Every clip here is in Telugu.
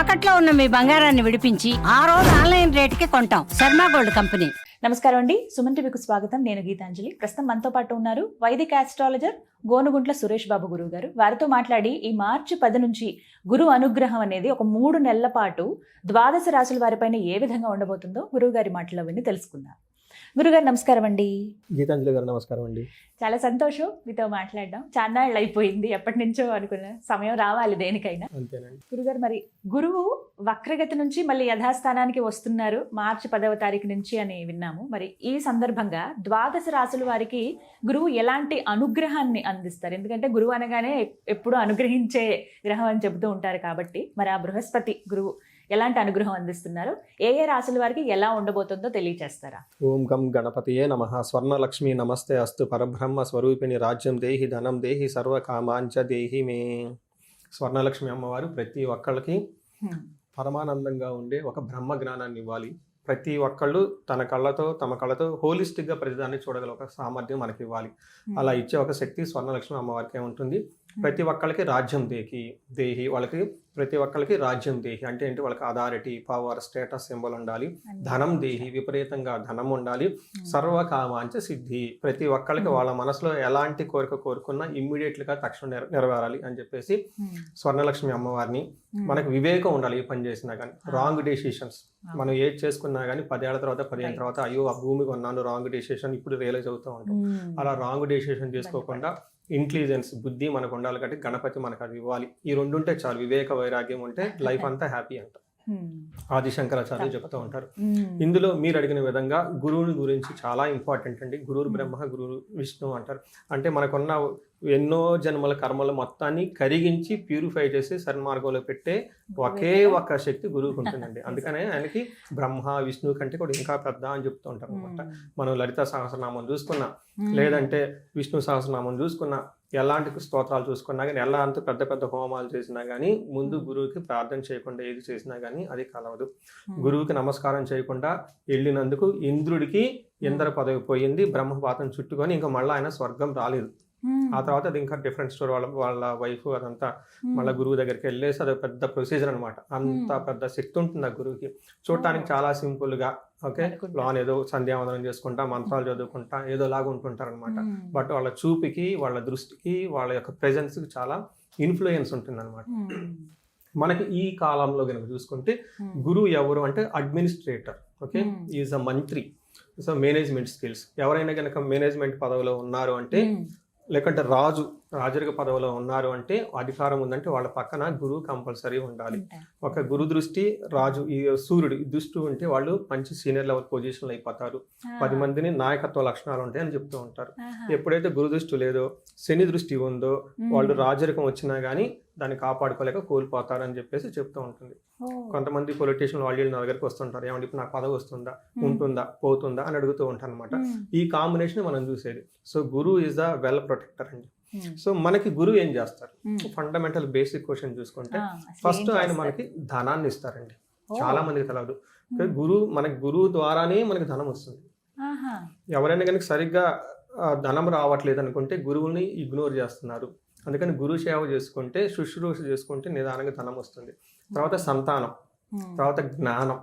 తాకట్లో ఉన్న మీ బంగారాన్ని విడిపించి ఆ రోజు ఆన్లైన్ రేటుకి కొంటాం. Sharma gold company. నమస్కారం అండి, సుమన్ టీవీకి స్వాగతం. నేను గీతాంజలి. ప్రస్తుతం మనతో పాటు ఉన్నారు వైదిక ఆస్ట్రాలజర్ గోనుగుంట్ల సురేష్ బాబు గురువు గారు. వారితో మాట్లాడి ఈ మార్చి 10 నుంచి గురు అనుగ్రహం అనేది ఒక 3 నెలల పాటు ద్వాదశ రాశుల వారిపైన ఏ విధంగా ఉండబోతుందో గురువు గారి మాటలో విని తెలుసుకుందాం. గురుగారు నమస్కారం అండి. గీతాంజలి గారు నమస్కారం అండి. చాలా సంతోషం మీతో మాట్లాడడం. చాన్నాళ్ళు అయిపోయింది, ఎప్పటి నుంచో అనుకున్న సమయం రావాలి దేనికైనా. అంతేనండి. గురుగారు, మరి గురువు వక్రగతి నుంచి మళ్ళీ యథాస్థానానికి వస్తున్నారు మార్చి 10వ తారీఖు నుంచి అని విన్నాము. మరి ఈ సందర్భంగా ద్వాదశ రాశుల వారికి గురువు ఎలాంటి అనుగ్రహాన్ని అందిస్తారు? ఎందుకంటే గురువు అనగానే ఎప్పుడు అనుగ్రహించే గ్రహం అని చెబుతూ ఉంటారు కాబట్టి, మరి ఆ బృహస్పతి గురువు ఎలాంటి అనుగ్రహం అందిస్తున్నారు, ఏ ఏ రాశుల వారికి ఎలా ఉండబోతుందో తెలియజేస్తారా? ఓం గం గణపతియే నమః. స్వర్ణలక్ష్మి నమస్తే అస్తు. పరబ్రహ్మ స్వరూపిణి రాజ్యం దేహి ధనం దేహి సర్వకామాంచ దేహి మే. స్వర్ణలక్ష్మి అమ్మవారు ప్రతి ఒక్కళ్ళకి పరమానందంగా ఉండే ఒక బ్రహ్మ జ్ఞానాన్ని ఇవ్వాలి. ప్రతి ఒక్కళ్ళు తమ కళ్ళతో హోలిస్టిక్గా ప్రతిదాన్ని చూడగల ఒక సామర్థ్యం మనకి ఇవ్వాలి. అలా ఇచ్చే ఒక శక్తి స్వర్ణలక్ష్మి అమ్మవారికి ఉంటుంది. ప్రతి ఒక్కళ్ళకి రాజ్యం దేహి వాళ్ళకి ప్రతి ఒక్కళ్ళకి రాజ్యం దేహి అంటే ఏంటి, వాళ్ళకి అథారిటీ, పవర్, స్టేటస్ సింబల్ ఉండాలి. ధనం దేహి, విపరీతంగా ధనం ఉండాలి. సర్వకామాంచ సిద్ధి, ప్రతి ఒక్కళ్ళకి వాళ్ళ మనసులో ఎలాంటి కోరిక కోరుకున్నా ఇమ్మీడియట్గా తక్షణం నెరవేరాలి అని చెప్పేసి స్వర్ణలక్ష్మి అమ్మవారిని. మనకు వివేకం ఉండాలి. ఏ పని చేసినా కానీ రాంగ్ డెసిషన్స్ మనం ఏది చేసుకున్నా కానీ 10 ఏళ్ల తర్వాత 15 తర్వాత అయ్యో ఆ భూమి కొన్నాను రాంగ్ డెసిషన్ ఇప్పుడు రియలైజ్ అవుతూ ఉంటాం. అలా రాంగ్ డెసిషన్ చేసుకోకుండా ఇంటెలిజెన్స్, బుద్ధి మనకు ఉండాలి. కాబట్టి గణపతి మనకు అది ఇవ్వాలి. ఈ 2 ఉంటే చాలు. వివేక వైరాగ్యం ఉంటే లైఫ్ అంతా హ్యాపీ అంట ఆది శంకరాచార్య చెప్తూ ఉంటారు. ఇందులో మీరు అడిగిన విధంగా గురువుని గురించి చాలా ఇంపార్టెంట్ అండి. గురువు బ్రహ్మ, గురువు విష్ణు అంటారు. అంటే మనకున్న ఎన్నో జన్మల కర్మల మొత్తాన్ని కరిగించి ప్యూరిఫై చేసి సన్మార్గంలో పెట్టే ఒకే ఒక్క శక్తి గురువుకు ఉంటుందండి. అందుకనే ఆయనకి బ్రహ్మ విష్ణువు కంటే కూడా ఇంకా పెద్ద అని చెప్తూ ఉంటారు అనమాట. మనం లలిత సహస్రనామం చూసుకున్నా, లేదంటే విష్ణు సహస్రనామం చూసుకున్నా, ఎలాంటి స్తోత్రాలు చూసుకున్నా కానీ, ఎలాంటి పెద్ద పెద్ద హోమాలు చేసినా కానీ ముందు గురువుకి ప్రార్థన చేయకుండా ఏది చేసినా కానీ అది కలవదు. గురువుకి నమస్కారం చేయకుండా వెళ్ళినందుకు ఇంద్రుడికి ఇంద్ర పదవి పోయింది, బ్రహ్మపాతం చుట్టుకొని ఇంకా మళ్ళీ ఆయన స్వర్గం రాలేదు. ఆ తర్వాత అది ఇంకా డిఫరెంట్ స్టోరీ. వాళ్ళ వైఫ్ అదంతా మళ్ళీ గురువు దగ్గరికి వెళ్ళేసి అది పెద్ద ప్రొసీజర్ అనమాట. అంత పెద్ద శక్తి ఉంటుంది ఆ గురువుకి. చూడటానికి చాలా సింపుల్ గా ఓకే లోన్ ఏదో సంధ్యావందనం చేసుకుంటా మంత్రాలు చదువుకుంటా ఏదో లాగా ఉంటుంటారు అనమాట. బట్ వాళ్ళ చూపుకి, వాళ్ళ దృష్టికి, వాళ్ళ యొక్క ప్రెజెన్స్ కి చాలా ఇన్ఫ్లుయెన్స్ ఉంటుంది అనమాట. మనకి ఈ కాలంలో కనుక చూసుకుంటే గురువు ఎవరు అంటే అడ్మినిస్ట్రేటర్, ఓకే, ఈజ్ అ మంత్రి. సో మేనేజ్మెంట్ స్కిల్స్, ఎవరైనా కనుక మేనేజ్మెంట్ పదవిలో ఉన్నారు అంటే, లేకంటే రాజరిక పదవిలో ఉన్నారు అంటే, అధికారం ఉందంటే వాళ్ళ పక్కన గురువు కంపల్సరీ ఉండాలి. ఒక గురు దృష్టి రాజు ఈ సూర్యుడు దృష్టి ఉంటే వాళ్ళు మంచి సీనియర్ లెవెల్ పొజిషన్లు అయిపోతారు. 10 మందిని నాయకత్వ లక్షణాలు ఉంటాయి అని చెప్తూ ఉంటారు. ఎప్పుడైతే గురు దృష్టి లేదో, శని దృష్టి ఉందో, వాళ్ళు రాజరికం వచ్చినా కానీ దాన్ని కాపాడుకోలేక కోల్పోతారు అని చెప్పేసి చెప్తూ ఉంటుంది. కొంతమంది పొలిటీషియన్ వాళ్ళు నా దగ్గరికి వస్తుంటారు, ఏమంటే ఇప్పుడు నాకు పదవి వస్తుందా, ఉంటుందా, పోతుందా అని అడుగుతూ ఉంటారు అనమాట. ఈ కాంబినేషన్ మనం చూసేది. So Guru is the well protector అండి. సో మనకి గురువు ఏం చేస్తారు? ఫండమెంటల్ బేసిక్ క్వశ్చన్ చూసుకుంటే ఫస్ట్ ఆయన మనకి ధనాన్ని ఇస్తారండి. చాలా మందికి తెలియదు. మనకి గురువు ద్వారానే మనకి ధనం వస్తుంది. ఎవరైనా కనుక సరిగ్గా ధనం రావట్లేదు అనుకుంటే గురువుని ఇగ్నోర్ చేస్తున్నారు. అందుకని గురు సేవ చేసుకుంటే, శుశ్రూష చేసుకుంటే నిదానంగా ధనం వస్తుంది. తర్వాత సంతానం, తర్వాత జ్ఞానం,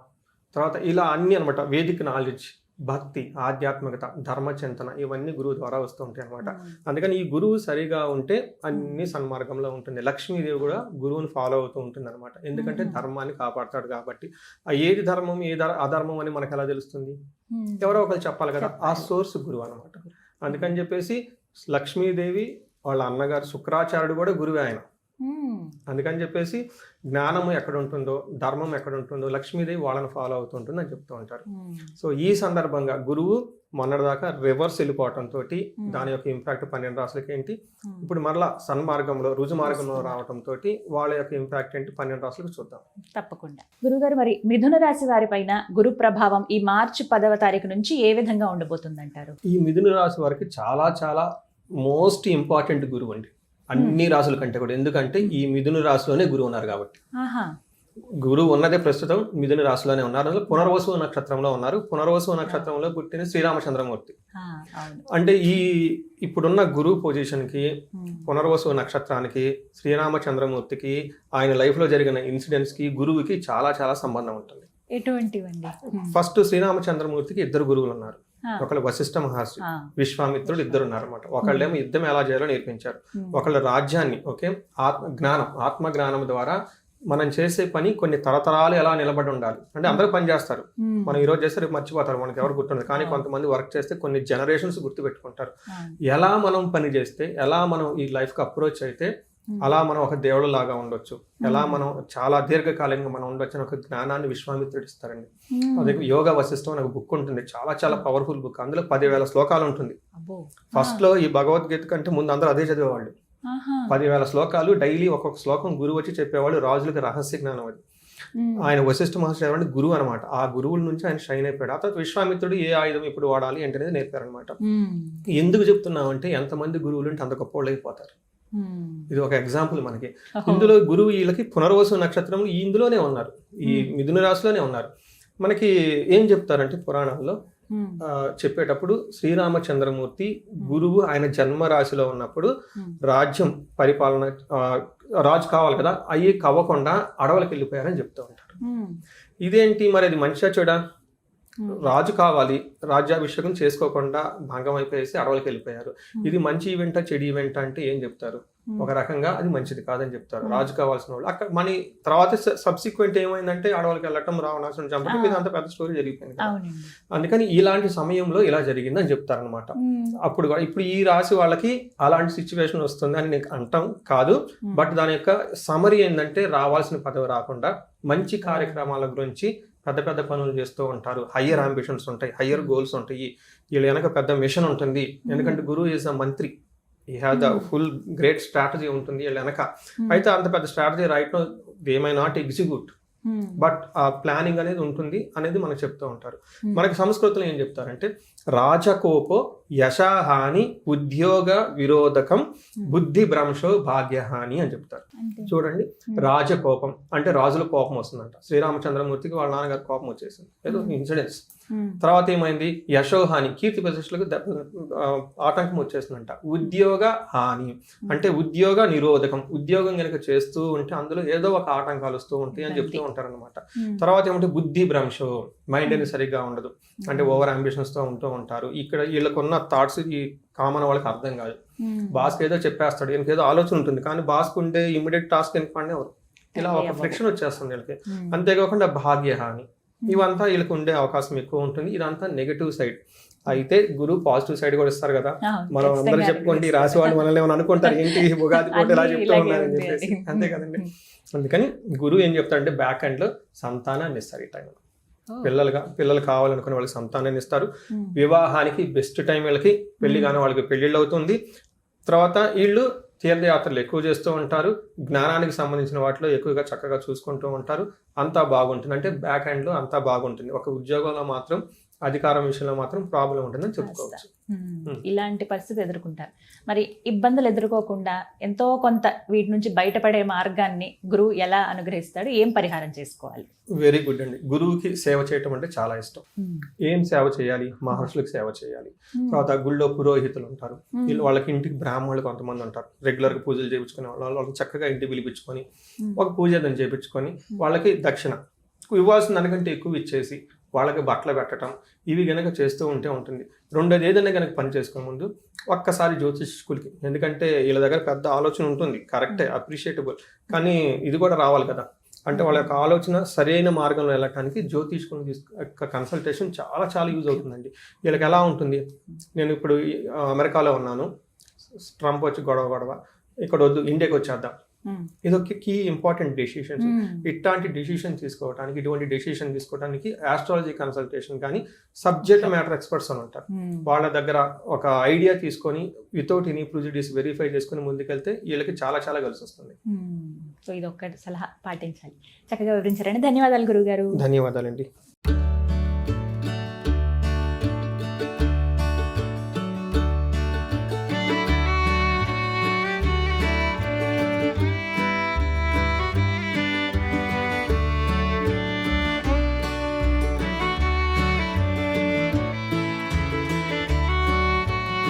తర్వాత ఇలా అన్ని అనమాట. వేదిక నాలెడ్జ్, భక్తి, ఆధ్యాత్మికత, ధర్మచింతన ఇవన్నీ గురువు ద్వారా వస్తూ ఉంటాయి అనమాట. అందుకని ఈ గురువు సరిగా ఉంటే అన్ని సన్మార్గంలో ఉంటుంది. లక్ష్మీదేవి కూడా గురువుని ఫాలో అవుతూ ఉంటుంది అనమాట. ఎందుకంటే ధర్మాన్ని కాపాడతాడు కాబట్టి. ఏది ధర్మం ఏది అధర్మం అని మనకు ఎలా తెలుస్తుంది? ఎవరో ఒకరు చెప్పాలి కదా. ఆ సోర్స్ గురువు అనమాట. అందుకని చెప్పేసి లక్ష్మీదేవి వాళ్ళ అన్నగారు శుక్రాచార్యుడు కూడా గురువే ఆయన. అందుకని చెప్పేసి జ్ఞానము ఎక్కడ ఉంటుందో, ధర్మం ఎక్కడ ఉంటుందో లక్ష్మీదేవి వాళ్ళని ఫాలో అవుతుంటుంది అని చెప్తూ ఉంటారు. సో ఈ సందర్భంగా గురువు మొన్నటిదాకా రివర్స్ వెళ్ళిపోవటంతో దాని యొక్క ఇంపాక్ట్ 12 రాశులకి ఏంటి, ఇప్పుడు మరలా సన్మార్గంలో రుజు మార్గంలో రావడంతో వాళ్ళ యొక్క ఇంపాక్ట్ ఏంటి 12 రాశులకు చూద్దాం. తప్పకుండా. గురుగారు, మరి మిథున రాశి వారి పైన గురు ప్రభావం ఈ మార్చి 10వ తారీఖు నుంచి ఏ విధంగా ఉండబోతుందంటారు? ఈ మిథున రాశి వారికి చాలా చాలా మోస్ట్ ఇంపార్టెంట్ గురువు అండి, అన్ని రాశుల కంటే కూడా. ఎందుకంటే ఈ మిథున రాశిలోనే గురువు ఉన్నారు కాబట్టి. గురువు ఉన్నదే ప్రస్తుతం మిథున రాశిలోనే ఉన్నారు. అందులో పునర్వసు నక్షత్రంలో ఉన్నారు. పునర్వసు నక్షత్రంలో పుట్టిన శ్రీరామచంద్రమూర్తి. అవును. అంటే ఇప్పుడున్న గురువు పొజిషన్కి, పునర్వసు నక్షత్రానికి, శ్రీరామచంద్రమూర్తికి, ఆయన లైఫ్లో జరిగిన ఇన్సిడెంట్స్కి, గురువుకి చాలా చాలా సంబంధం ఉంటుంది. ఎటువంటివండి? ఫస్ట్ శ్రీరామచంద్రమూర్తికి 2 గురువులు ఉన్నారు. ఒకళ్ళు వశిష్ఠ మహర్షి, విశ్వామిత్రుడు, 2 ఉన్నారన్నమాట. ఒకళ్ళేమో యుద్ధం ఎలా చేయాలో నేర్పించారు. ఒకళ్ళు రాజ్యాన్ని ఆత్మ జ్ఞానం ద్వారా మనం చేసే పని కొన్ని తరతరాలు ఎలా నిలబడి ఉండాలి. అంటే అందరూ పని చేస్తారు, మనం ఈరోజు చేస్తే రేపు మర్చిపోతారు, మనకి ఎవరు గుర్తుండదు. కానీ కొంతమంది వర్క్ చేస్తే కొన్ని జనరేషన్స్ గుర్తుపెట్టుకుంటారు. ఎలా మనం పని చేస్తే, ఎలా మనం ఈ లైఫ్కి అప్రోచ్ అయితే అలా మనం ఒక దేవుడు లాగా ఉండొచ్చు, ఎలా మనం చాలా దీర్ఘకాలంగా మనం ఉండొచ్చు అని ఒక జ్ఞానాన్ని విశ్వామిత్రుడు ఇస్తారండి. అదే యోగా వశిష్టం అని ఒక బుక్ ఉంటుంది, చాలా చాలా పవర్ఫుల్ బుక్. అందులో 10,000 శ్లోకాలు ఉంటుంది. ఫస్ట్ లో ఈ భగవద్గీత కంటే ముందు అందరూ అదే చదివేవాళ్ళు. 10,000 శ్లోకాలు డైలీ ఒక్కొక్క శ్లోకం గురువు వచ్చి చెప్పేవాళ్ళు. రాజులకి రహస్య జ్ఞానం అది. ఆయన వశిష్ఠ మహర్షి అంటే గురువు అనమాట. ఆ గురువుల నుంచి ఆయన షైన్ అయిపోయాడు. ఆ తర్వాత విశ్వామిత్రుడు ఏ ఆయుధం ఇప్పుడు వాడాలి ఏంటనేది నేర్పారనమాట. ఎందుకు చెప్తున్నామంటే ఎంతమంది గురువులు అంటే అంత గొప్పవాళ్ళు అయిపోతారు. ఇది ఒక ఎగ్జాంపుల్ మనకి. ఇందులో గురువు వీళ్ళకి పునర్వసు నక్షత్రం ఇందులోనే ఉన్నారు, ఈ మిథున రాశిలోనే ఉన్నారు. మనకి ఏం చెప్తారంటే పురాణాల్లో చెప్పేటప్పుడు శ్రీరామచంద్రమూర్తి గురువు ఆయన జన్మ రాశిలో ఉన్నప్పుడు రాజ్యం పరిపాలన రాజు కావాలి కదా, అయ్యి కవ్వకుండా అడవులకు వెళ్ళిపోయారని చెప్తూ ఉంటారు. ఇదేంటి మరి, అది మంచిగా చెడా? రాజు కావాలి, రాజ్యాభిషేకం చేసుకోకుండా భంగం అయిపోయేసి అడవులకు వెళ్ళిపోయారు. ఇది మంచి ఈవెంటా చెడు ఈవెంటా అంటే ఏం చెప్తారు? ఒక రకంగా అది మంచిది కాదని చెప్తారు. రాజు కావాల్సిన వాళ్ళు అక్కడ మన తర్వాత సబ్సిక్వెంట్ ఏమైందంటే అడవులకు వెళ్ళటం, రావణాసురుని చంపడం, ఇది అంత పెద్ద స్టోరీ జరిగిపోయింది. అందుకని ఇలాంటి సమయంలో ఇలా జరిగిందని చెప్తారనమాట. అప్పుడు ఇప్పుడు ఈ రాశి వాళ్ళకి అలాంటి సిచ్యువేషన్ వస్తుంది అని నీకు అంటాం కాదు. బట్ దాని యొక్క సమరీ ఏంటంటే రావాల్సిన పదవి రాకుండా మంచి కార్యక్రమాల గురించి పెద్ద పెద్ద పనులు చేస్తూ ఉంటారు. హయ్యర్ అంబిషన్స్ ఉంటాయి, హయ్యర్ గోల్స్ ఉంటాయి. వీళ్ళ వెనక పెద్ద మిషన్ ఉంటుంది. ఎందుకంటే గురువు ఈజ్ అ మంత్రి, ఈ have the full great strategy ఉంటుంది వీళ్ళ వెనక. అయితే అంత పెద్ద strategy right no they may not execute, but ఆ ప్లానింగ్ అనేది ఉంటుంది అనేది మనకు చెప్తూ ఉంటారు. మనకి సంస్కృతంలో ఏం చెప్తారంటే రాజకోపో యశహాని ఉద్యోగ విరోధకం బుద్ధి భ్రంశో భాగ్యహాని అని చెప్తారు. చూడండి, రాజకోపం అంటే రాజుల కోపం వస్తుందంట. శ్రీరామచంద్రమూర్తికి వాళ్ళ నాన్నగారు కోపం వచ్చేసింది, ఏదో ఇన్సిడెంట్స్. తర్వాత ఏమైంది, యశోహాని కీర్తి ప్రతిష్టలకు ఆటంకం వచ్చేసిందంట. ఉద్యోగ హాని అంటే ఉద్యోగ నిరోధకం, ఉద్యోగం కనుక చేస్తూ ఉంటే అందులో ఏదో ఒక ఆటంకాలు వస్తూ ఉంటాయి అని చెప్తూ ఉంటారు అనమాట. తర్వాత ఏమంటే బుద్ధి భ్రంశో, మైండ్ అనేది సరిగ్గా ఉండదు, అంటే ఓవర్ అంబిషన్స్ తో ఉంటూ ఉంటారు. ఇక్కడ వీళ్ళకున్న థాట్స్ ఈ కామన్ వాళ్ళకి అర్థం కాదు. బాస్కి ఏదో చెప్పేస్తాడు, ఈయనకి ఏదో ఆలోచన ఉంటుంది, కానీ బాస్కు ఉంటే ఇమీడియట్ టాస్క్ ఎందుకంటే ఎవరు ఇలా ఒక ఫ్రిక్షన్ వచ్చేస్తుంది వీళ్ళకి. అంతేకాకుండా భాగ్యహాని, ఇవంతా వీళ్ళకి ఉండే అవకాశం ఎక్కువ ఉంటుంది. ఇదంతా నెగటివ్ సైడ్. అయితే గురువు పాజిటివ్ సైడ్ కూడా ఇస్తారు కదా. మనం అందరూ చెప్పుకోండి, రాసి వాళ్ళు మనల్ని ఏమైనా అనుకుంటారు, ఏంటి ఉగాది పూట ఇలా చెప్తూ ఉన్నారని చెప్పేసి, అంతే కదండి. అందుకని గురువు ఏం చెప్తారంటే బ్యాక్ ఎండ్ లో సంతానాన్ని ఇస్తారు. ఈ టైంలో పిల్లలు కావాలనుకునే వాళ్ళకి సంతానాన్ని ఇస్తారు. వివాహానికి బెస్ట్ టైం వీళ్ళకి, పెళ్లి కానీ వాళ్ళకి పెళ్లిళ్ళు అవుతుంది. తర్వాత వీళ్ళు తీర్థయాత్రలు ఎక్కువ చేస్తూ ఉంటారు, జ్ఞానానికి సంబంధించిన వాటిలో ఎక్కువగా చక్కగా చూసుకుంటూ ఉంటారు. అంతా బాగుంటుంది, అంటే బ్యాక్ ఎండ్ లో అంతా బాగుంటుంది. ఒక ఉద్యోగంలో మాత్రం, అధికారం విషయంలో మాత్రం ప్రాబ్లం ఉంటుందని చెప్పుకోవచ్చు. ఇలాంటి పరిస్థితి ఎదుర్కొంటారు. మరి ఇబ్బందులు ఎదుర్కోకుండా ఎంతో కొంత వీటి నుంచి బయటపడే మార్గాన్ని గురువు ఎలా అనుగ్రహిస్తాడు, ఏం పరిహారం చేసుకోవాలి? వెరీ గుడ్ అండి. గురువుకి సేవ చేయటం అంటే చాలా ఇష్టం. ఏం సేవ చేయాలి? మహర్షులకు సేవ చేయాలి. తర్వాత గుళ్ళో పురోహితులు ఉంటారు, వాళ్ళకి ఇంటికి బ్రాహ్మణులు కొంతమంది ఉంటారు, రెగ్యులర్ గా పూజలు చేయించుకునే వాళ్ళకి చక్కగా ఇంటికి పిలిపించుకొని ఒక పూజ చేయించుకొని వాళ్ళకి దక్షిణ ఇవ్వాల్సిన దానికంటే ఎక్కువ ఇచ్చేసి వాళ్ళకి బట్టలు పెట్టడం, ఇవి కనుక చేస్తూ ఉంటుంది. రెండోది, ఏదైనా కనుక పని చేసుకునే ముందు ఒక్కసారి జ్యోతిష్కులకి, ఎందుకంటే వీళ్ళ దగ్గర పెద్ద ఆలోచన ఉంటుంది, కరెక్టే, అప్రిషియేటబుల్, కానీ ఇది కూడా రావాలి కదా. అంటే వాళ్ళ యొక్క ఆలోచన సరైన మార్గంలో వెళ్ళటానికి జ్యోతిష్కుని కన్సల్టేషన్ చాలా చాలా యూజ్ అవుతుందండి. వీళ్ళకి ఎలా ఉంటుంది, నేను ఇప్పుడు అమెరికాలో ఉన్నాను, ట్రంప్ వచ్చి గొడవ ఇక్కడ వద్దు, ఇండియాకి వచ్చేద్దాం, ఇదొక కీ ఇంపార్టెంట్ డెసిషన్స్. ఇట్లాంటి డెసిషన్ తీసుకోవడానికి, ఇటువంటి డెసిషన్ తీసుకోవడానికి ఆస్ట్రాలజీ కన్సల్టేషన్ కానీ సబ్జెక్ట్ మ్యాటర్ ఎక్స్పర్ట్స్ అని ఉంటారు. వాళ్ళ దగ్గర ఒక ఐడియా తీసుకొని వితౌట్ ఎనీ ప్రిజుడిస్ వెరిఫై చేసుకుని ముందుకెళ్తే వీళ్ళకి చాలా చాలా కలిసి వస్తుంది. సో ఇది ఒక్కటి సలహా పాటించాలి. చక్కగా వివరించారండి. ధన్యవాదాలు గురువు గారు. ధన్యవాదాలండి.